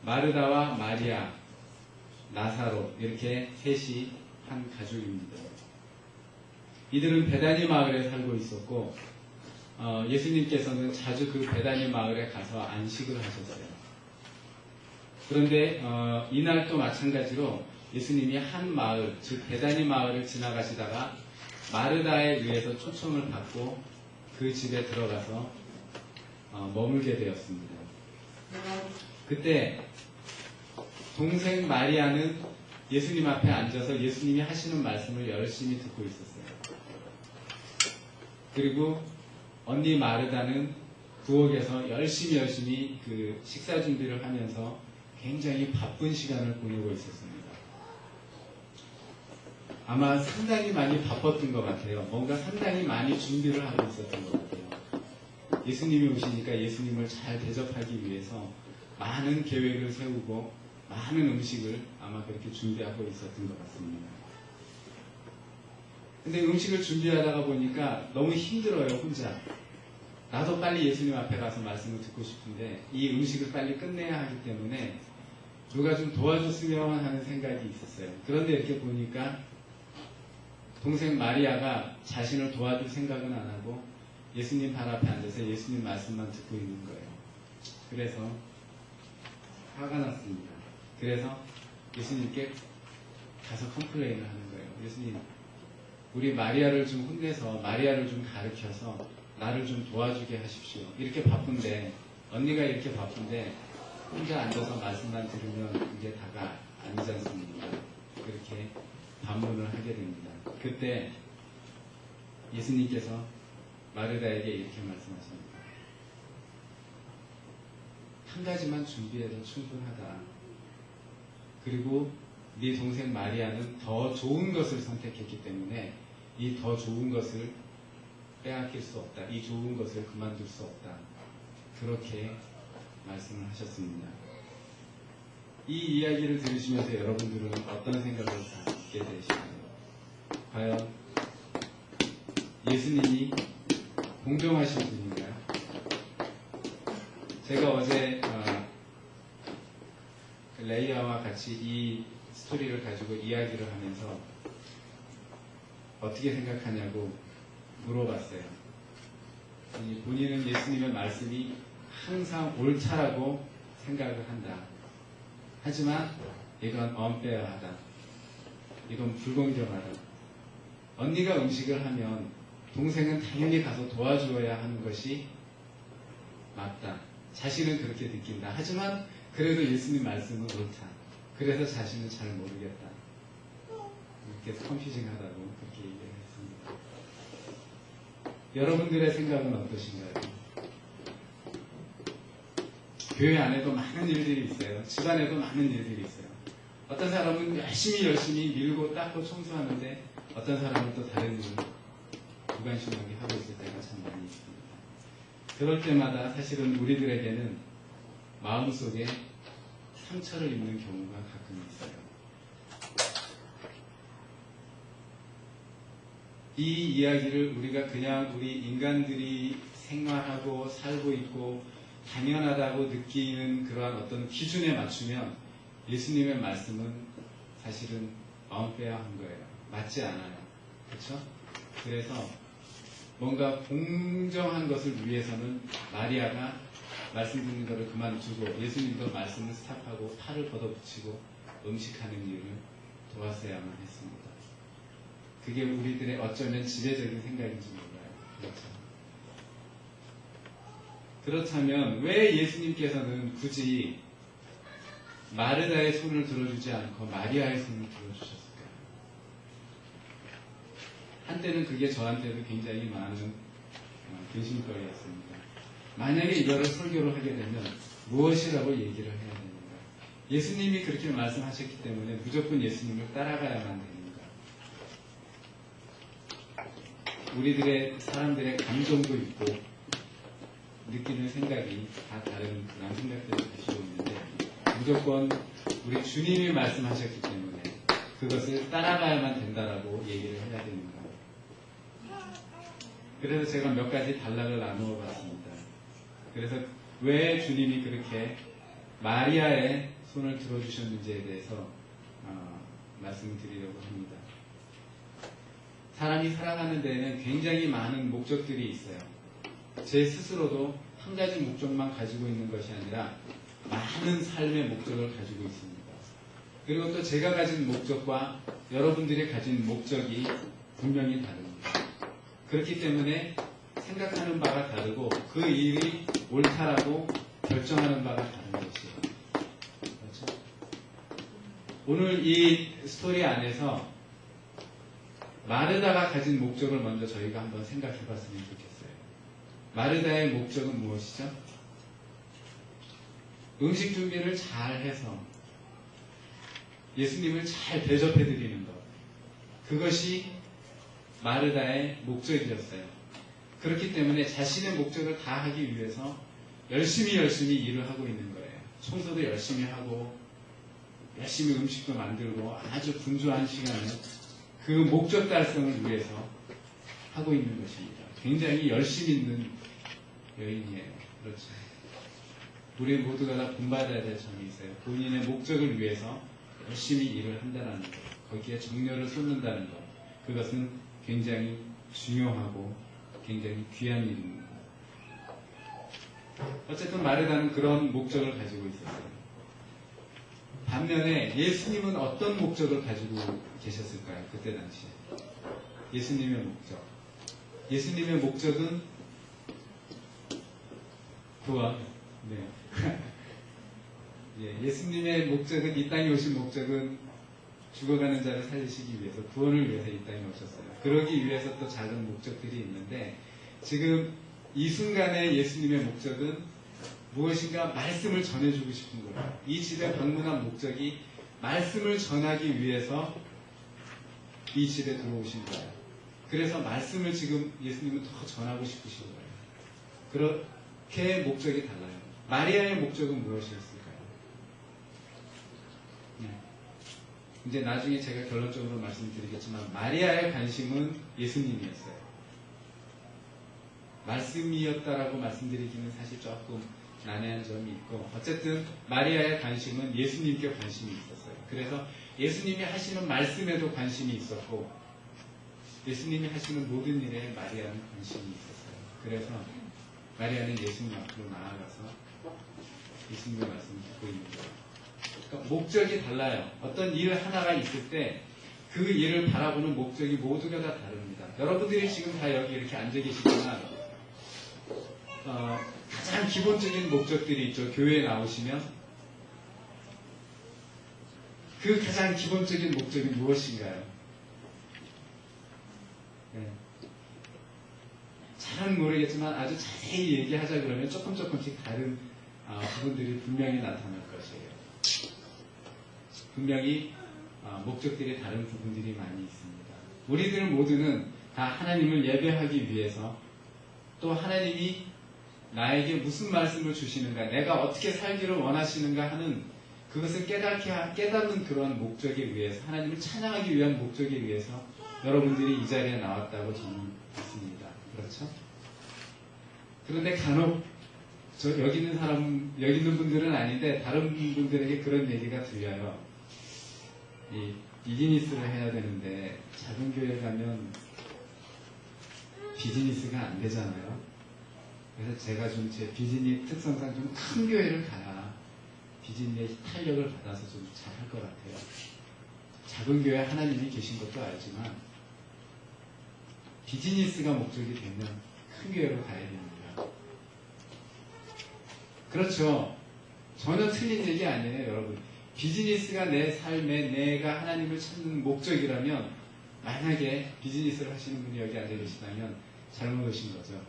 마르다와 마리아, 나사로 이렇게 셋이 한 가족입니다. 이들은 베다니 마을에 살고 있었고 예수님께서는 자주 그 베다니 마을에 가서 안식을 하셨어요. 그런데 이날도 마찬가지로 예수님이 한 마을, 즉 베다니 마을을 지나가시다가 마르다에 의해서 초청을 받고 그 집에 들어가서 머물게 되었습니다. 그때 동생 마리아는 예수님 앞에 앉아서 예수님이 하시는 말씀을 열심히 듣고 있었어요. 그리고 언니 마르다는 부엌에서 열심히 그 식사 준비를 하면서 굉장히 바쁜 시간을 보내고 있었습니다. 아마 상당히 많이 바빴던 것 같아요. 뭔가 상당히 많이 준비를 하고 있었던 것 같아요. 예수님이 오시니까 예수님을 잘 대접하기 위해서 많은 계획을 세우고 많은 음식을 아마 그렇게 준비하고 있었던 것 같습니다. 근데 음식을 준비하다가 보니까 너무 힘들어요, 혼자. 나도 빨리 예수님 앞에 가서 말씀을 듣고 싶은데 이 음식을 빨리 끝내야 하기 때문에 누가 좀 도와줬으면 하는 생각이 있었어요. 그런데 이렇게 보니까 동생 마리아가 자신을 도와줄 생각은 안 하고 예수님 발 앞에 앉아서 예수님 말씀만 듣고 있는 거예요. 그래서 화가 났습니다. 그래서 예수님께 가서 컴플레인을 하는 거예요. 예수님, 우리 마리아를 좀 혼내서 마리아를 좀 가르쳐서 나를 좀 도와주게 하십시오. 이렇게 바쁜데, 언니가 이렇게 바쁜데 혼자 앉아서 말씀만 들으면 이게 다가 아니지 않습니까? 그렇게 반문을 하게 됩니다. 그때 예수님께서 마르다에게 이렇게 말씀하십니다. 한 가지만 준비해도 충분하다. 그리고 네 동생 마리아는 더 좋은 것을 선택했기 때문에 이 더 좋은 것을 빼앗길 수 없다. 이 좋은 것을 그만둘 수 없다. 그렇게 말씀을 하셨습니다. 이 이야기를 들으시면서 여러분들은 어떤 생각을 갖게 되시나요? 과연 예수님이 공정하신 분인가요? 제가 어제 레이아와 같이 이 스토리를 가지고 이야기를 하면서 어떻게 생각하냐고 물어봤어요. 본인은 예수님의 말씀이 항상 옳다라고 생각을 한다. 하지만 이건 unfair하다. 이건 불공정하다. 언니가 음식을 하면 동생은 당연히 가서 도와주어야 하는 것이 맞다. 자신은 그렇게 느낀다. 하지만 그래도 예수님 말씀은 옳다. 그래서 자신은 잘 모르겠다. 이렇게 컨퓨징하다고 그렇게 얘기를 했습니다. 여러분들의 생각은 어떠신가요? 교회 안에도 많은 일들이 있어요. 집안에도 많은 일들이 있어요. 어떤 사람은 열심히 밀고 닦고 청소하는데 어떤 사람은 또 다른 일을 무관심하게 하고 있을 때가 참 많이 있습니다. 그럴 때마다 사실은 우리들에게는 마음속에 상처를 입는 경우가 가끔 있어요. 이 이야기를 우리가 그냥 우리 인간들이 생활하고 살고 있고 당연하다고 느끼는 그러한 어떤 기준에 맞추면 예수님의 말씀은 사실은 unfair한 거예요. 맞지 않아요. 그렇죠? 그래서 뭔가 공정한 것을 위해서는 마리아가 말씀 듣는 것을 그만두고 예수님도 말씀을 스탑하고 팔을 걷어붙이고 음식하는 일을 도왔어야만 했습니다. 그게 우리들의 어쩌면 지배적인 생각인지 몰라요. 그렇죠? 그렇다면 왜 예수님께서는 굳이 마르다의 손을 들어주지 않고 마리아의 손을 들어주셨을까요? 한때는 그게 저한테도 굉장히 많은 근심거리였습니다. 만약에 이거를 설교를 하게 되면 무엇이라고 얘기를 해야 되는가? 예수님이 그렇게 말씀하셨기 때문에 무조건 예수님을 따라가야만 되는가? 우리들의 사람들의 감정도 있고 느끼는 생각이 다 다른 그런 생각들을 가지고 있는데 무조건 우리 주님이 말씀하셨기 때문에 그것을 따라가야만 된다라고 얘기를 해야 되는가? 그래서 제가 몇 가지 단락을 나누어 봤습니다. 그래서 왜 주님이 그렇게 마리아의 손을 들어주셨는지에 대해서 말씀을 드리려고 합니다. 사람이 살아가는 데에는 굉장히 많은 목적들이 있어요. 제 스스로도 한 가지 목적만 가지고 있는 것이 아니라 많은 삶의 목적을 가지고 있습니다. 그리고 또 제가 가진 목적과 여러분들이 가진 목적이 분명히 다릅니다. 그렇기 때문에 생각하는 바가 다르고 그 일이 옳다라고 결정하는 바가 다른 것이에요. 그렇죠? 오늘 이 스토리 안에서 마르다가 가진 목적을 먼저 저희가 한번 생각해 봤으면 좋겠어요. 마르다의 목적은 무엇이죠? 음식 준비를 잘 해서 예수님을 잘 대접해 드리는 것. 그것이 마르다의 목적이었어요. 그렇기 때문에 자신의 목적을 다 하기 위해서 열심히 일을 하고 있는 거예요. 청소도 열심히 하고 열심히 음식도 만들고 아주 분주한 시간을 그 목적 달성을 위해서 하고 있는 것입니다. 굉장히 열심히 있는 여인이에요. 그렇죠. 우리 모두가 다 본받아야 될 점이 있어요. 본인의 목적을 위해서 열심히 일을 한다는 것, 거기에 정열을 쏟는다는 것, 그것은 굉장히 중요하고 굉장히 귀한 일입니다. 어쨌든 마르다는 그런 목적을 가지고 있었어요. 반면에 예수님은 어떤 목적을 가지고 계셨을까요? 그때 당시에. 예수님의 목적. 예수님의 목적은 구원. 네. 예, 예수님의 목적은, 이 땅에 오신 목적은 죽어가는 자를 살리시기 위해서, 구원을 위해서 이 땅에 오셨어요. 그러기 위해서 또 작은 목적들이 있는데, 지금 이 순간에 예수님의 목적은 무엇인가 말씀을 전해주고 싶은 거예요. 이 집에 방문한 목적이 말씀을 전하기 위해서 이 집에 들어오신 거예요. 그래서 말씀을 지금 예수님은 더 전하고 싶으신 거예요. 그렇게 목적이 달라요. 마리아의 목적은 무엇이었을까요? 네. 이제 나중에 제가 결론적으로 말씀드리겠지만 마리아의 관심은 예수님이었어요. 말씀이었다라고 말씀드리기는 사실 조금 난해한 점이 있고, 어쨌든 마리아의 관심은 예수님께 관심이 있었어요. 그래서 예수님이 하시는 말씀에도 관심이 있었고 예수님이 하시는 모든 일에 마리아는 관심이 있었어요. 그래서 마리아는 예수님 앞으로 나아가서 예수님의 말씀을 듣고 있는 거예요. 그러니까 목적이 달라요. 어떤 일 하나가 있을 때 그 일을 바라보는 목적이 모두가 다 다릅니다. 여러분들이 지금 다 여기 이렇게 앉아 계시지만 가장 기본적인 목적들이 있죠. 교회에 나오시면 그 가장 기본적인 목적이 무엇인가요? 네. 잘은 모르겠지만 아주 자세히 얘기하자 그러면 조금씩 다른 부분들이 분명히 나타날 것이에요. 분명히 목적들이 다른 부분들이 많이 있습니다. 우리들 모두는 다 하나님을 예배하기 위해서, 또 하나님이 나에게 무슨 말씀을 주시는가, 내가 어떻게 살기를 원하시는가 하는 그것을 깨닫는 그런 목적에 의해서, 하나님을 찬양하기 위한 목적에 의해서 여러분들이 이 자리에 나왔다고 저는 믿습니다. 그렇죠? 그런데 간혹 여기 있는 분들은 아닌데 다른 분들에게 그런 얘기가 들려요. 이 비즈니스를 해야 되는데 작은 교회 가면 비즈니스가 안 되잖아요. 그래서 제가 좀 제 비즈니스 특성상 좀 큰 교회를 가야 비즈니스의 탄력을 받아서 좀 잘할 것 같아요. 작은 교회 하나님이 계신 것도 알지만 비즈니스가 목적이 되면 큰 교회로 가야 됩니다. 그렇죠. 전혀 틀린 얘기 아니에요, 여러분. 비즈니스가 내 삶에 내가 하나님을 찾는 목적이라면, 만약에 비즈니스를 하시는 분이 여기 앉아 계시다면 잘못 오신 거죠.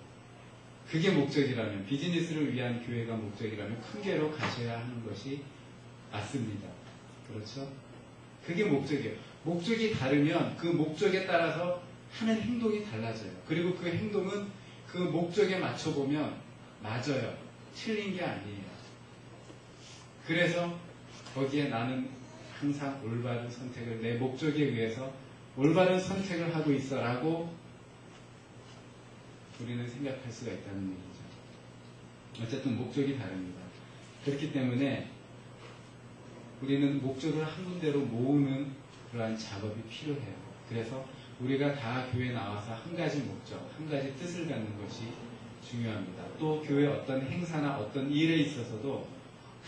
그게 목적이라면, 비즈니스를 위한 교회가 목적이라면 큰 교회로 가셔야 하는 것이 맞습니다. 그렇죠? 그게 목적이에요. 목적이 다르면 그 목적에 따라서 하는 행동이 달라져요. 그리고 그 행동은 그 목적에 맞춰보면 맞아요. 틀린 게 아니에요. 그래서 거기에 나는 항상 올바른 선택을, 내 목적에 의해서 올바른 선택을 하고 있어 라고 우리는 생각할 수가 있다는 얘기죠. 어쨌든 목적이 다릅니다. 그렇기 때문에 우리는 목적을 한 군데로 모으는 그러한 작업이 필요해요. 그래서 우리가 다 교회 나와서 한 가지 목적, 한 가지 뜻을 갖는 것이 중요합니다. 또 교회 어떤 행사나 어떤 일에 있어서도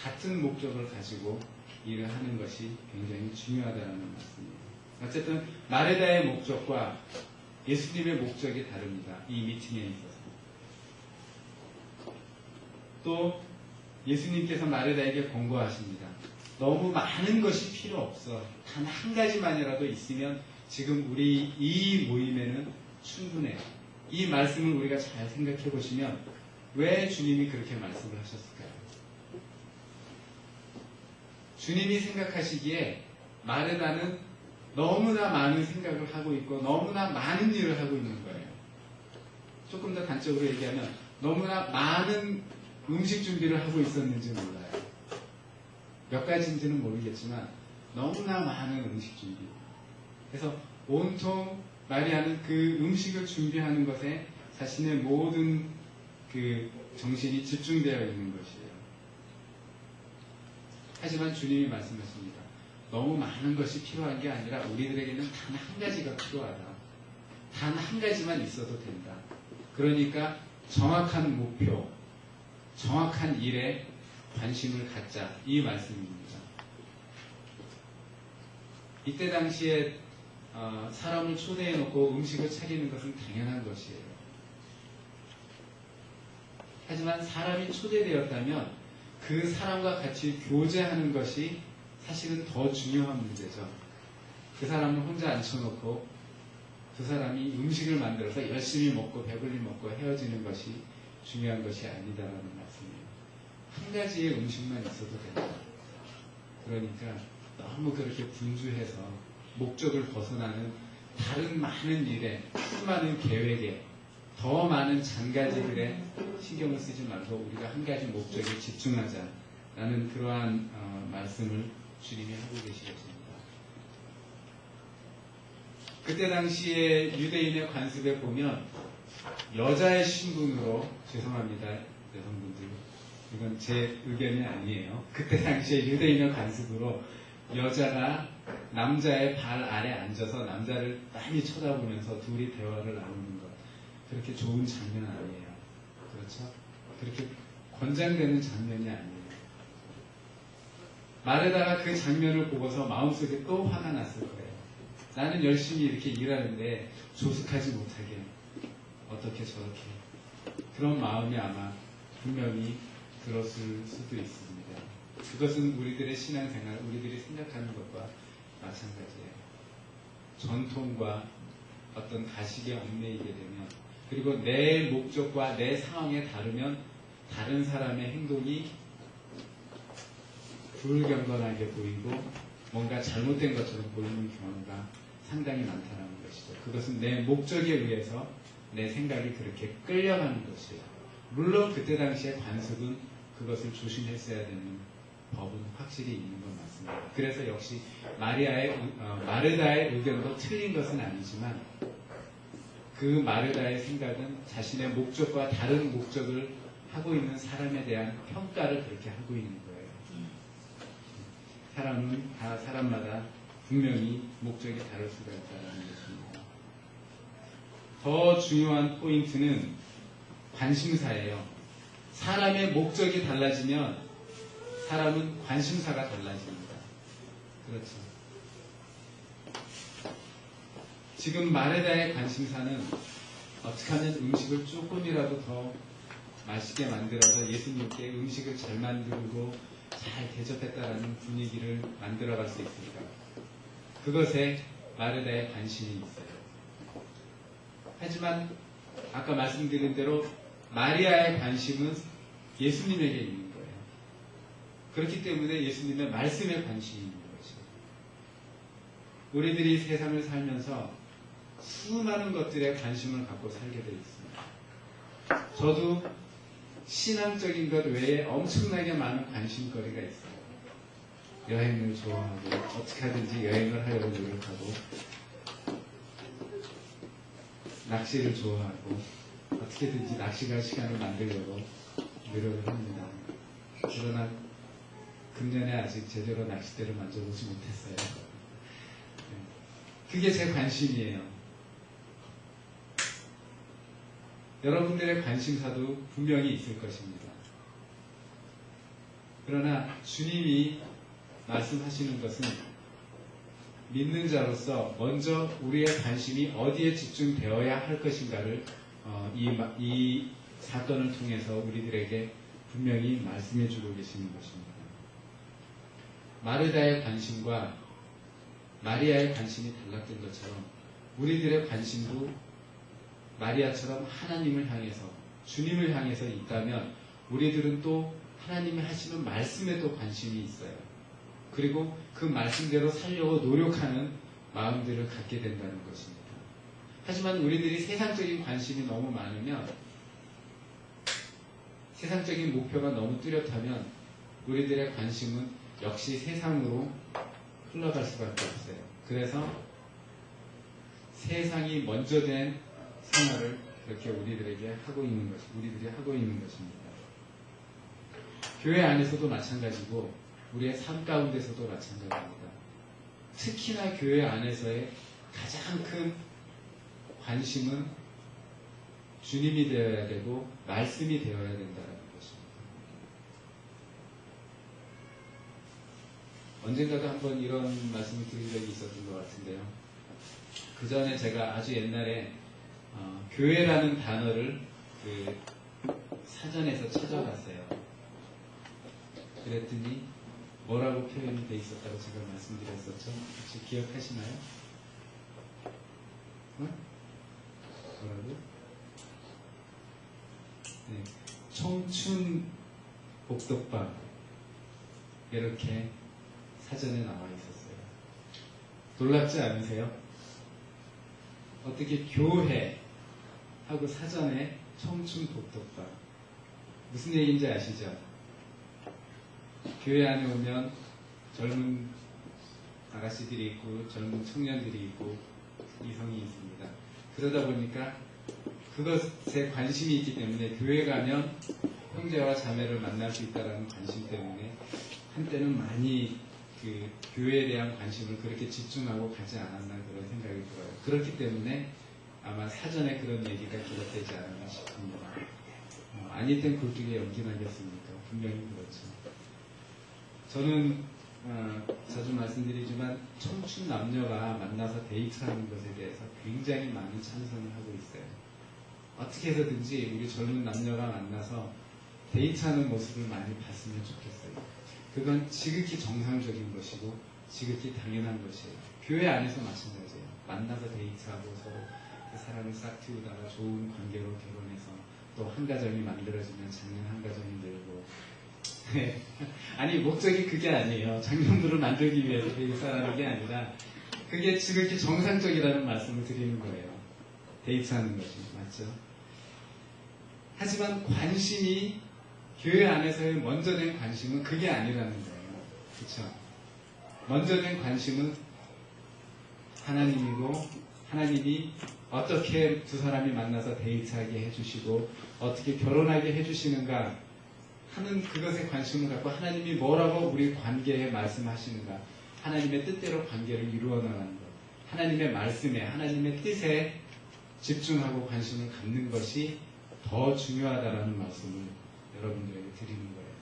같은 목적을 가지고 일을 하는 것이 굉장히 중요하다는 말씀입니다. 어쨌든 마르다의 목적과 예수님의 목적이 다릅니다. 이 미팅에 있어서. 또 예수님께서 마르다에게 권고하십니다. 너무 많은 것이 필요 없어. 단 한 가지만이라도 있으면 지금 우리 이 모임에는 충분해요. 이 말씀을 우리가 잘 생각해 보시면 왜 주님이 그렇게 말씀을 하셨을까요? 주님이 생각하시기에 마르다는 너무나 많은 생각을 하고 있고 너무나 많은 일을 하고 있는 거예요. 조금 더 단적으로 얘기하면 너무나 많은 음식 준비를 하고 있었는지 몰라요. 몇 가지인지는 모르겠지만 너무나 많은 음식 준비. 그래서 온통 마리아는 그 음식을 준비하는 것에 자신의 모든 그 정신이 집중되어 있는 것이에요. 하지만 주님이 말씀하십니다. 너무 많은 것이 필요한 게 아니라 우리들에게는 단 한 가지가 필요하다. 단 한 가지만 있어도 된다. 그러니까 정확한 목표, 정확한 일에 관심을 갖자. 이 말씀입니다. 이때 당시에 사람을 초대해 놓고 음식을 차리는 것은 당연한 것이에요. 하지만 사람이 초대되었다면 그 사람과 같이 교제하는 것이 사실은 더 중요한 문제죠. 그 사람을 혼자 앉혀놓고 그 사람이 음식을 만들어서 열심히 먹고 배불리 먹고 헤어지는 것이 중요한 것이 아니다라는 말씀이에요. 한 가지의 음식만 있어도 된다. 그러니까 너무 그렇게 분주해서 목적을 벗어나는 다른 많은 일에, 수많은 계획에, 더 많은 잔가지들에 신경을 쓰지 말고 우리가 한 가지 목적에 집중하자라는 그러한 말씀을 주님이 하고 계시겠습니다. 그때 당시에 유대인의 관습에 보면 여자의 신분으로, 죄송합니다 여성분들, 이건 제 의견이 아니에요. 그때 당시에 유대인의 관습으로 여자가 남자의 발 아래 앉아서 남자를 많이 쳐다보면서 둘이 대화를 나누는 것, 그렇게 좋은 장면 아니에요. 그렇죠? 그렇게 권장되는 장면이 아니에요. 마르다가 그 장면을 보고서 마음속에 또 화가 났을 거예요. 나는 열심히 이렇게 일하는데 조숙하지 못하게 어떻게 저렇게, 그런 마음이 아마 분명히 들었을 수도 있습니다. 그것은 우리들의 신앙생활, 우리들이 생각하는 것과 마찬가지예요. 전통과 어떤 가식에 얽매이게 되면, 그리고 내 목적과 내 상황에 다르면 다른 사람의 행동이 불경건하게 보이고 뭔가 잘못된 것처럼 보이는 경우가 상당히 많다는 것이죠. 그것은 내 목적에 의해서 내 생각이 그렇게 끌려가는 것이에요. 물론 그때 당시에 관습은 그것을 조심했어야 되는 법은 확실히 있는 건 맞습니다. 그래서 역시 마르다의 의견도 틀린 것은 아니지만 그 마르다의 생각은 자신의 목적과 다른 목적을 하고 있는 사람에 대한 평가를 그렇게 하고 있는 거예요. 사람은 다 사람마다 분명히 목적이 다를 수가 있다는 것입니다. 더 중요한 포인트는 관심사예요. 사람의 목적이 달라지면 사람은 관심사가 달라집니다. 그렇죠. 지금 마르다의 관심사는 어떻게 하면 음식을 조금이라도 더 맛있게 만들어서 예수님께 음식을 잘 만들고 잘 대접했다라는 분위기를 만들어갈 수 있을까? 그것에 마르다의 관심이 있어요. 하지만 아까 말씀드린 대로 마리아의 관심은 예수님에게 있는 거예요. 그렇기 때문에 예수님의 말씀에 관심이 있는 거죠. 우리들이 세상을 살면서 수많은 것들에 관심을 갖고 살게 되어 있습니다. 저도 신앙적인 것 외에 엄청나게 많은 관심거리가 있어요. 여행을 좋아하고 어떻게 하든지 여행을 하려고 노력하고, 낚시를 좋아하고 어떻게든지 낚시 갈 시간을 만들려고 노력을 합니다. 그러나 금년에 아직 제대로 낚싯대를 만져보지 못했어요. 그게 제 관심이에요. 여러분들의 관심사도 분명히 있을 것입니다. 그러나 주님이 말씀하시는 것은 믿는 자로서 먼저 우리의 관심이 어디에 집중되어야 할 것인가를 이 사건을 통해서 우리들에게 분명히 말씀해 주고 계시는 것입니다. 마르다의 관심과 마리아의 관심이 달랐던 것처럼 우리들의 관심도 마리아처럼 하나님을 향해서 주님을 향해서 있다면 우리들은 또 하나님이 하시는 말씀에도 관심이 있어요. 그리고 그 말씀대로 살려고 노력하는 마음들을 갖게 된다는 것입니다. 하지만 우리들이 세상적인 관심이 너무 많으면, 세상적인 목표가 너무 뚜렷하면 우리들의 관심은 역시 세상으로 흘러갈 수밖에 없어요. 그래서 세상이 먼저 된 생활을 그렇게 우리들이 하고 있는 것입니다. 교회 안에서도 마찬가지고 우리의 삶 가운데서도 마찬가지입니다. 특히나 교회 안에서의 가장 큰 관심은 주님이 되어야 되고 말씀이 되어야 된다는 것입니다. 언젠가도 한번 이런 말씀을 드린 적이 있었던 것 같은데요. 그 전에 제가 아주 옛날에 교회라는 단어를 그 사전에서 찾아봤어요. 그랬더니 뭐라고 표현이 돼 있었다고 제가 말씀드렸었죠. 혹시 기억하시나요? 뭐라고? 네, 청춘 복덕방 이렇게 사전에 나와 있었어요. 놀랍지 않으세요? 어떻게 교회 하고 사전에 청춘 복덕방, 무슨 얘기인지 아시죠? 교회 안에 오면 젊은 아가씨들이 있고 젊은 청년들이 있고 이성이 있습니다. 그러다 보니까 그것에 관심이 있기 때문에 교회 가면 형제와 자매를 만날 수 있다는 관심 때문에 한때는 많이 그 교회에 대한 관심을 그렇게 집중하고 가지 않았나 그런 생각이 들어요. 그렇기 때문에 아마 사전에 그런 얘기가 기록되지 않았나 싶습니다. 아닐 땐 굴뚝에 연기 나겠습니까? 분명히 그렇죠. 저는 자주 말씀드리지만 청춘 남녀가 만나서 데이트하는 것에 대해서 굉장히 많은 찬성을 하고 있어요. 어떻게 해서든지 우리 젊은 남녀가 만나서 데이트하는 모습을 많이 봤으면 좋겠어요. 그건 지극히 정상적인 것이고 지극히 당연한 것이에요. 교회 안에서 마찬가지예요. 만나서 데이트하고 서로 그 사랑을 싹 틔우다가 좋은 관계로 결혼해서 또 한 가정이 만들어지면 작년 한 가정이 늘고 네. 아니 목적이 그게 아니에요. 장년들을 만들기 위해서 데이트하는 게 아니라 그게 지극히 정상적이라는 말씀을 드리는 거예요. 데이트하는 것이 맞죠? 하지만 관심이 교회 안에서의 먼저 된 관심은 그게 아니라는 거예요. 그렇죠? 먼저 된 관심은 하나님이고 하나님이 어떻게 두 사람이 만나서 데이트하게 해주시고 어떻게 결혼하게 해주시는가 하는 그것에 관심을 갖고 하나님이 뭐라고 우리 관계에 말씀하시는가, 하나님의 뜻대로 관계를 이루어 나가는 것, 하나님의 말씀에 하나님의 뜻에 집중하고 관심을 갖는 것이 더 중요하다라는 말씀을 여러분들에게 드리는 거예요.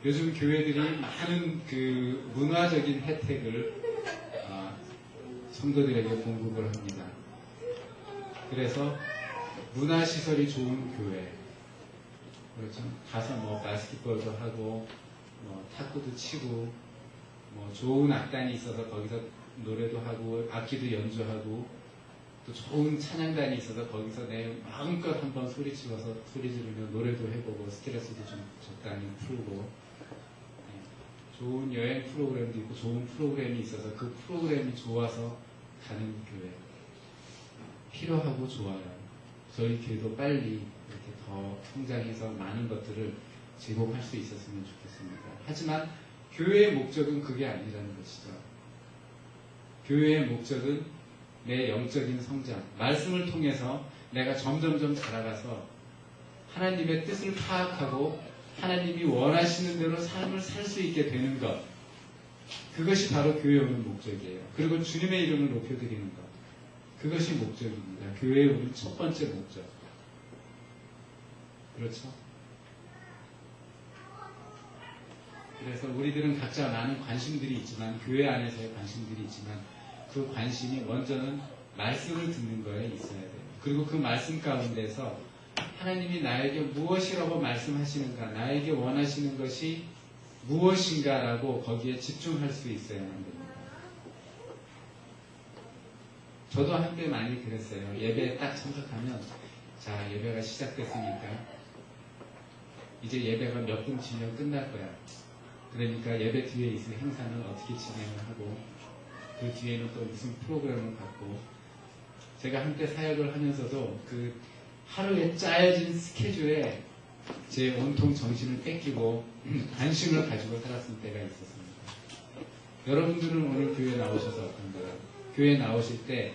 요즘 교회들이 많은 그 문화적인 혜택을 성도들에게 공급을 합니다. 그래서 문화시설이 좋은 교회, 그렇죠? 가서 뭐 바스켓볼도 하고, 뭐 탁구도 치고, 뭐 좋은 악단이 있어서 거기서 노래도 하고, 악기도 연주하고, 또 좋은 찬양단이 있어서 거기서 내 마음껏 한번 소리 지르면서 노래도 해보고, 스트레스도 좀 적당히 풀고, 좋은 여행 프로그램도 있고, 좋은 프로그램이 있어서 그 프로그램이 좋아서 가는 교회. 필요하고 좋아요. 저희 교회도 빨리 이렇게 더 성장해서 많은 것들을 제공할 수 있었으면 좋겠습니다. 하지만 교회의 목적은 그게 아니라는 것이죠. 교회의 목적은 내 영적인 성장, 말씀을 통해서 내가 점점점 자라가서 하나님의 뜻을 파악하고 하나님이 원하시는 대로 삶을 살 수 있게 되는 것, 그것이 바로 교회 오는 목적이에요. 그리고 주님의 이름을 높여드리는 것, 그것이 목적입니다. 교회에 오는 첫 번째 목적. 그렇죠? 그래서 우리들은 각자 많은 관심들이 있지만, 교회 안에서의 관심들이 있지만, 그 관심이 먼저는 말씀을 듣는 거에 있어야 돼요. 그리고 그 말씀 가운데서 하나님이 나에게 무엇이라고 말씀하시는가, 나에게 원하시는 것이 무엇인가라고 거기에 집중할 수 있어야만 됩니다. 저도 한때 많이 그랬어요. 예배에 딱 참석하면, 자, 예배가 시작됐으니까 이제 예배가 몇 분 뒤면 끝날 거야. 그러니까 예배 뒤에 있을 행사는 어떻게 진행을 하고, 그 뒤에는 또 무슨 프로그램을 갖고, 제가 한때 사역을 하면서도 그 하루에 짜여진 스케줄에 제 온통 정신을 뺏기고 관심을 가지고 살았을 때가 있었습니다. 여러분들은 오늘 교회에 나오셔서 어떤가요? 교회에 나오실 때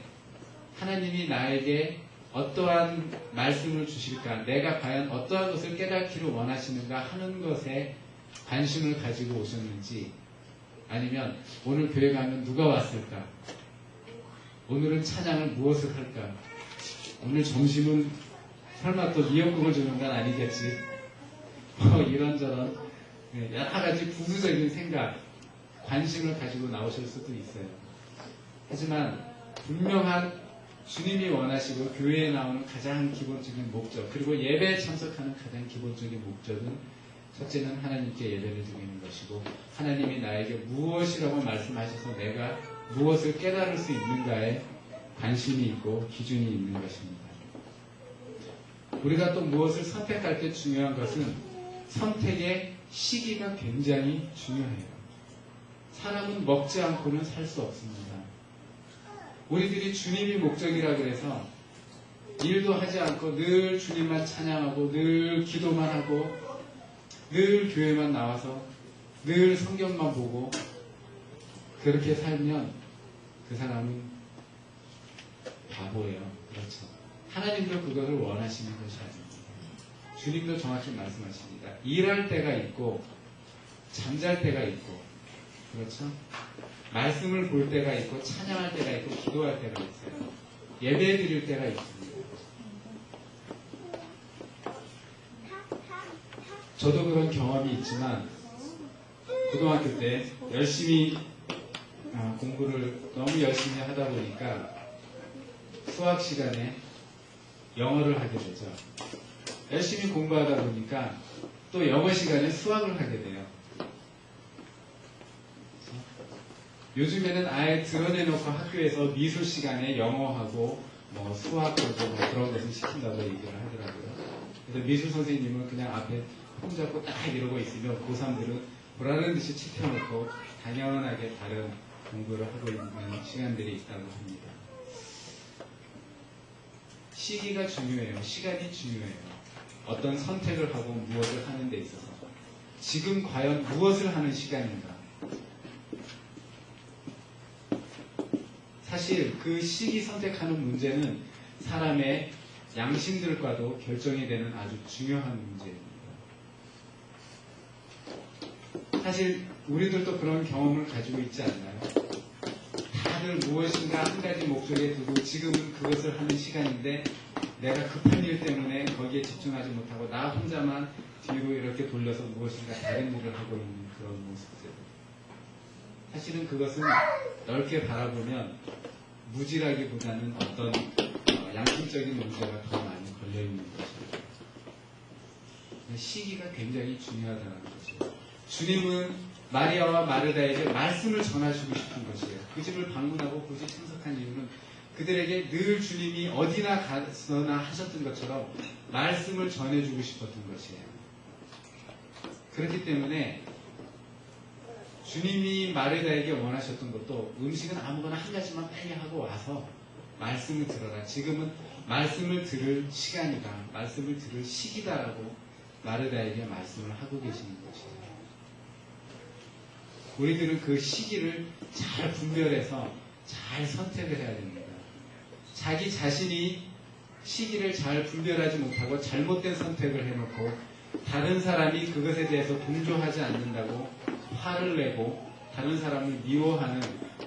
하나님이 나에게 어떠한 말씀을 주실까, 내가 과연 어떠한 것을 깨닫기를 원하시는가 하는 것에 관심을 가지고 오셨는지, 아니면 오늘 교회 가면 누가 왔을까, 오늘은 찬양을 무엇을 할까, 오늘 점심은 설마 또 미역국을 주는 건 아니겠지, 이런저런 여러 가지 부수적인 생각, 관심을 가지고 나오실 수도 있어요. 하지만 분명한 주님이 원하시고 교회에 나오는 가장 기본적인 목적, 그리고 예배에 참석하는 가장 기본적인 목적은, 첫째는 하나님께 예배를 드리는 것이고, 하나님이 나에게 무엇이라고 말씀하셔서 내가 무엇을 깨달을 수 있는가에 관심이 있고 기준이 있는 것입니다. 우리가 또 무엇을 선택할 때 중요한 것은 선택의 시기가 굉장히 중요해요. 사람은 먹지 않고는 살 수 없습니다. 우리들이 주님이 목적이라 그래서 일도 하지 않고 늘 주님만 찬양하고 늘 기도만 하고 늘 교회만 나와서 늘 성경만 보고 그렇게 살면 그 사람은 바보예요. 그렇죠. 하나님도 그것을 원하시는 것이 아닙니다. 주님도 정확히 말씀하십니다. 일할 때가 있고 잠잘 때가 있고, 그렇죠? 말씀을 볼 때가 있고 찬양할 때가 있고 기도할 때가 있어요. 예배 드릴 때가 있습니다. 저도 그런 경험이 있지만 고등학교 때 열심히 공부를 너무 열심히 하다 보니까 수학 시간에 영어를 하게 되죠. 열심히 공부하다 보니까 또 영어 시간에 수학을 하게 돼요. 요즘에는 아예 드러내놓고 학교에서 미술 시간에 영어하고 뭐 수학하고 뭐 그런 것을 시킨다고 얘기를 하더라고요. 그래서 미술 선생님은 그냥 앞에 폼 잡고 딱 이러고 있으면 고3들은 보라는 듯이 치켜놓고 당연하게 다른 공부를 하고 있는 시간들이 있다고 합니다. 시기가 중요해요. 시간이 중요해요. 어떤 선택을 하고 무엇을 하는 데 있어서 지금 과연 무엇을 하는 시간인가. 사실 그 시기 선택하는 문제는 사람의 양심들과도 결정이 되는 아주 중요한 문제입니다. 사실 우리들도 그런 경험을 가지고 있지 않나요? 다들 무엇인가 한 가지 목적에 두고 지금은 그것을 하는 시간인데 내가 급한 일 때문에 거기에 집중하지 못하고 나 혼자만 뒤로 이렇게 돌려서 무엇인가 다른 일을 하고 있는 그런 모습들. 사실은 그것은 넓게 바라보면 무지라기보다는 어떤 양심적인 문제가 더 많이 걸려있는 것입니다. 시기가 굉장히 중요하다는 것이죠. 주님은 마리아와 마르다에게 말씀을 전하시고 싶은 것이에요. 그 집을 방문하고 굳이 참석한 이유는 그들에게 늘 주님이 어디나 가서나 하셨던 것처럼 말씀을 전해주고 싶었던 것이에요. 그렇기 때문에 주님이 마르다에게 원하셨던 것도 음식은 아무거나 한 가지만 빨리 하고 와서 말씀을 들어라. 지금은 말씀을 들을 시간이다. 말씀을 들을 시기다라고 마르다에게 말씀을 하고 계시는 것이에요. 우리들은 그 시기를 잘 분별해서 잘 선택을 해야 됩니다. 자기 자신이 시기를 잘 분별하지 못하고 잘못된 선택을 해놓고 다른 사람이 그것에 대해서 동조하지 않는다고 화를 내고 다른 사람을 미워하는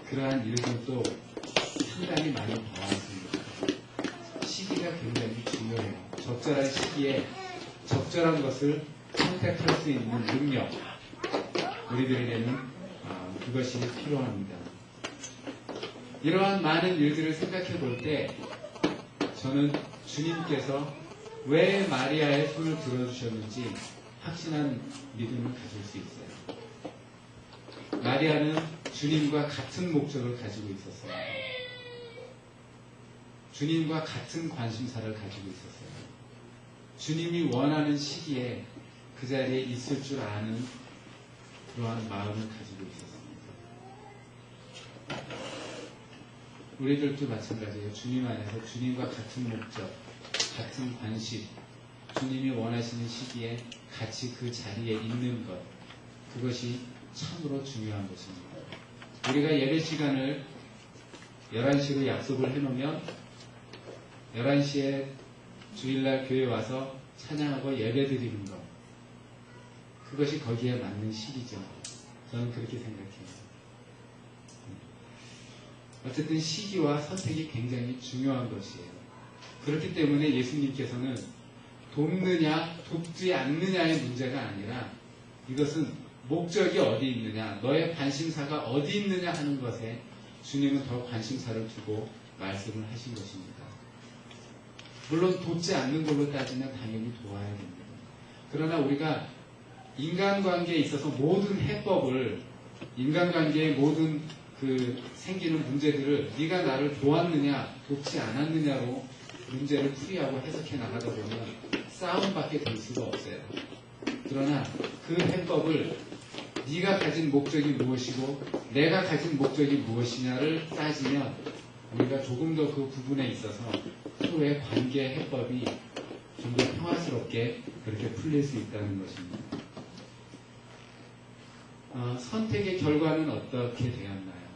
그러한 일들도 상당히 많이 봐왔습니다. 시기가 굉장히 중요해요. 적절한 시기에 적절한 것을 선택할 수 있는 능력, 우리들에게는 그것이 필요합니다. 이러한 많은 일들을 생각해 볼 때 저는 주님께서 왜 마리아의 손을 들어주셨는지 확신한 믿음을 가질 수 있어요. 마리아는 주님과 같은 목적을 가지고 있었어요. 주님과 같은 관심사를 가지고 있었어요. 주님이 원하는 시기에 그 자리에 있을 줄 아는 그러한 마음을 가지고 있었습니다. 우리들도 마찬가지예요. 주님 안에서 주님과 같은 목적, 같은 관심, 주님이 원하시는 시기에 같이 그 자리에 있는 것, 그것이 참으로 중요한 것입니다. 우리가 예배 시간을 11시로 약속을 해놓으면 11시에 주일날 교회 와서 찬양하고 예배 드리는 것, 그것이 거기에 맞는 시기죠. 저는 그렇게 생각해요. 어쨌든 시기와 선택이 굉장히 중요한 것이에요. 그렇기 때문에 예수님께서는 돕느냐 돕지 않느냐의 문제가 아니라 이것은 목적이 어디 있느냐, 너의 관심사가 어디 있느냐 하는 것에 주님은 더 관심사를 두고 말씀을 하신 것입니다. 물론 돕지 않는 걸로 따지면 당연히 도와야 됩니다. 그러나 우리가 인간관계에 있어서 모든 해법을, 인간관계의 모든 그 생기는 문제들을 네가 나를 도왔느냐 돕지 않았느냐로 문제를 풀이하고 해석해 나가다 보면 싸움밖에 될 수가 없어요. 그러나 그 해법을 네가 가진 목적이 무엇이고 내가 가진 목적이 무엇이냐를 따지면 우리가 조금 더 그 부분에 있어서 서로의 관계 해법이 좀 더 평화스럽게 그렇게 풀릴 수 있다는 것입니다. 선택의 결과는 어떻게 되었나요?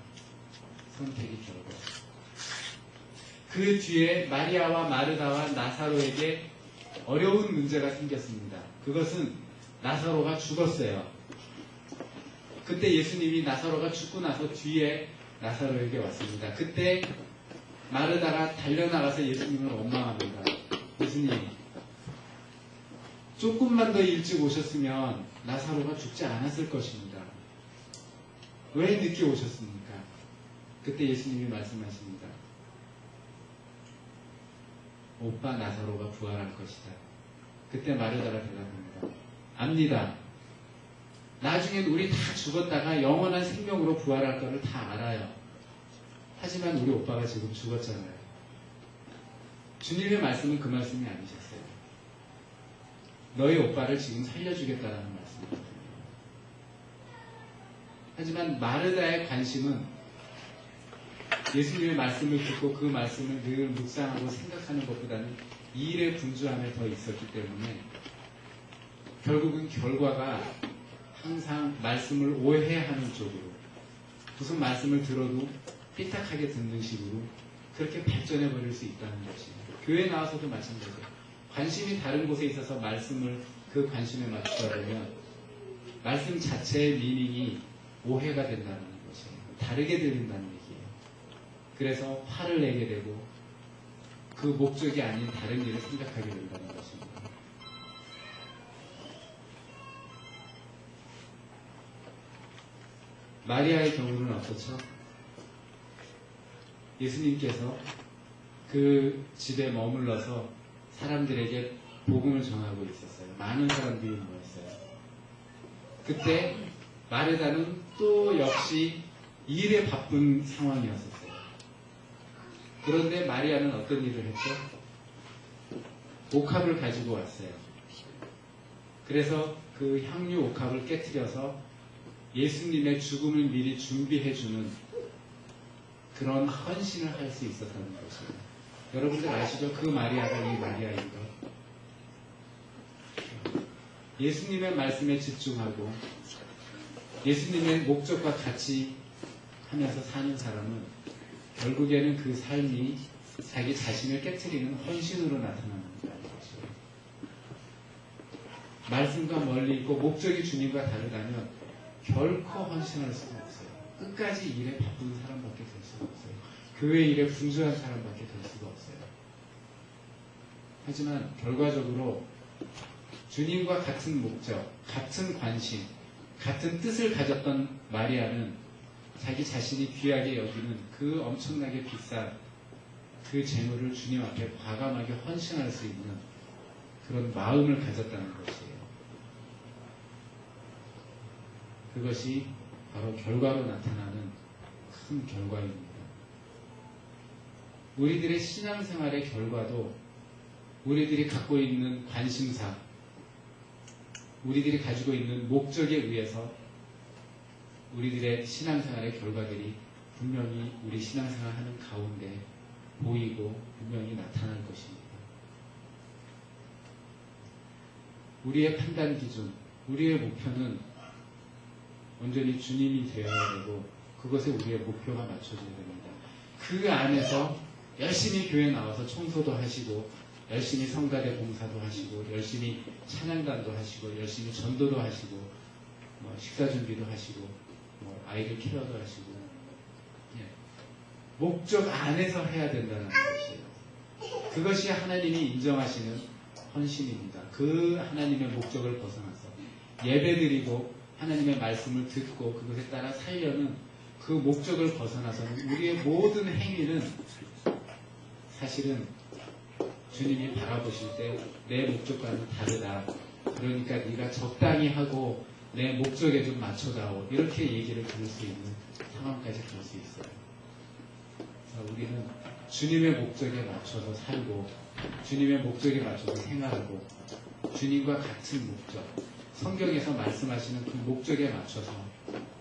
선택의 결과. 그 뒤에 마리아와 마르다와 나사로에게 어려운 문제가 생겼습니다. 그것은 나사로가 죽었어요. 그때 예수님이 나사로가 죽고 나서 뒤에 나사로에게 왔습니다. 그때 마르다가 달려나가서 예수님을 원망합니다. 예수님, 조금만 더 일찍 오셨으면 나사로가 죽지 않았을 것입니다. 왜 늦게 오셨습니까? 그때 예수님이 말씀하십니다. 오빠 나사로가 부활할 것이다. 그때 마르다가 대답합니다. 압니다. 나중엔 우리 다 죽었다가 영원한 생명으로 부활할 거를 다 알아요. 하지만 우리 오빠가 지금 죽었잖아요. 주님의 말씀은 그 말씀이 아니셨어요. 너희 오빠를 지금 살려주겠다는 말씀입니다. 하지만 마르다의 관심은 예수님의 말씀을 듣고 그 말씀을 늘 묵상하고 생각하는 것보다는 이 일에 분주함에 더 있었기 때문에 결국은 결과가 항상 말씀을 오해하는 쪽으로, 무슨 말씀을 들어도 삐딱하게 듣는 식으로 그렇게 발전해버릴 수 있다는 것이에요. 교회 나와서도 마찬가지예요. 관심이 다른 곳에 있어서 말씀을 그 관심에 맞추다 보면 말씀 자체의 미닝이 오해가 된다는 것이에요. 다르게 들린다는 얘기예요. 그래서 화를 내게 되고 그 목적이 아닌 다른 일을 생각하게 된다는 것입니다. 마리아의 경우는 어떻죠? 예수님께서 그 집에 머물러서 사람들에게 복음을 전하고 있었어요. 많은 사람들이 모였어요. 그때 마르다는 또 역시 일에 바쁜 상황이었었어요. 그런데 마리아는 어떤 일을 했죠? 옥합을 가지고 왔어요. 그래서 그 향유 옥합을 깨트려서 예수님의 죽음을 미리 준비해주는 그런 헌신을 할 수 있었다는 것입니다. 여러분들 아시죠? 그 마리아가 이 마리아인 것. 예수님의 말씀에 집중하고 예수님의 목적과 같이 하면서 사는 사람은 결국에는 그 삶이 자기 자신을 깨트리는 헌신으로 나타나는 것이에요. 말씀과 멀리 있고 목적이 주님과 다르다면 결코 헌신할 수가 없어요. 끝까지 일에 바쁜 사람밖에 될 수가 없어요. 교회 일에 분주한 사람밖에 될 수가 없어요. 하지만 결과적으로 주님과 같은 목적, 같은 관심, 같은 뜻을 가졌던 마리아는 자기 자신이 귀하게 여기는 그 엄청나게 비싼 그 재물을 주님 앞에 과감하게 헌신할 수 있는 그런 마음을 가졌다는 것이에요. 그것이 바로 결과로 나타나는 큰 결과입니다. 우리들의 신앙생활의 결과도 우리들이 갖고 있는 관심사, 우리들이 가지고 있는 목적에 의해서 우리들의 신앙생활의 결과들이 분명히 우리 신앙생활 하는 가운데 보이고 분명히 나타날 것입니다. 우리의 판단 기준, 우리의 목표는 온전히 주님이 되어야 되고 그것에 우리의 목표가 맞춰져야 됩니다. 그 안에서 열심히 교회 나와서 청소도 하시고 열심히 성가대 봉사도 하시고 열심히 찬양단도 하시고 열심히 전도도 하시고 식사 준비도 하시고 아이들 케어도 하시고 목적 안에서 해야 된다는 것이에요. 그것이 하나님이 인정하시는 헌신입니다. 그 하나님의 목적을 벗어나서 예배드리고 하나님의 말씀을 듣고 그것에 따라 살려는 그 목적을 벗어나서는 우리의 모든 행위는 사실은 주님이 바라보실 때 내 목적과는 다르다. 그러니까 네가 적당히 하고 내 목적에 좀 맞춰다오. 이렇게 얘기를 들을 수 있는 상황까지 갈 수 있어요. 우리는 주님의 목적에 맞춰서 살고 주님의 목적에 맞춰서 행하고 주님과 같은 목적, 성경에서 말씀하시는 그 목적에 맞춰서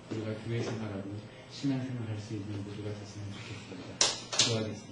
우리가 교회 생활하고 신앙생활 할 수 있는 모두가 됐으면 좋겠습니다. 기도하겠습니다.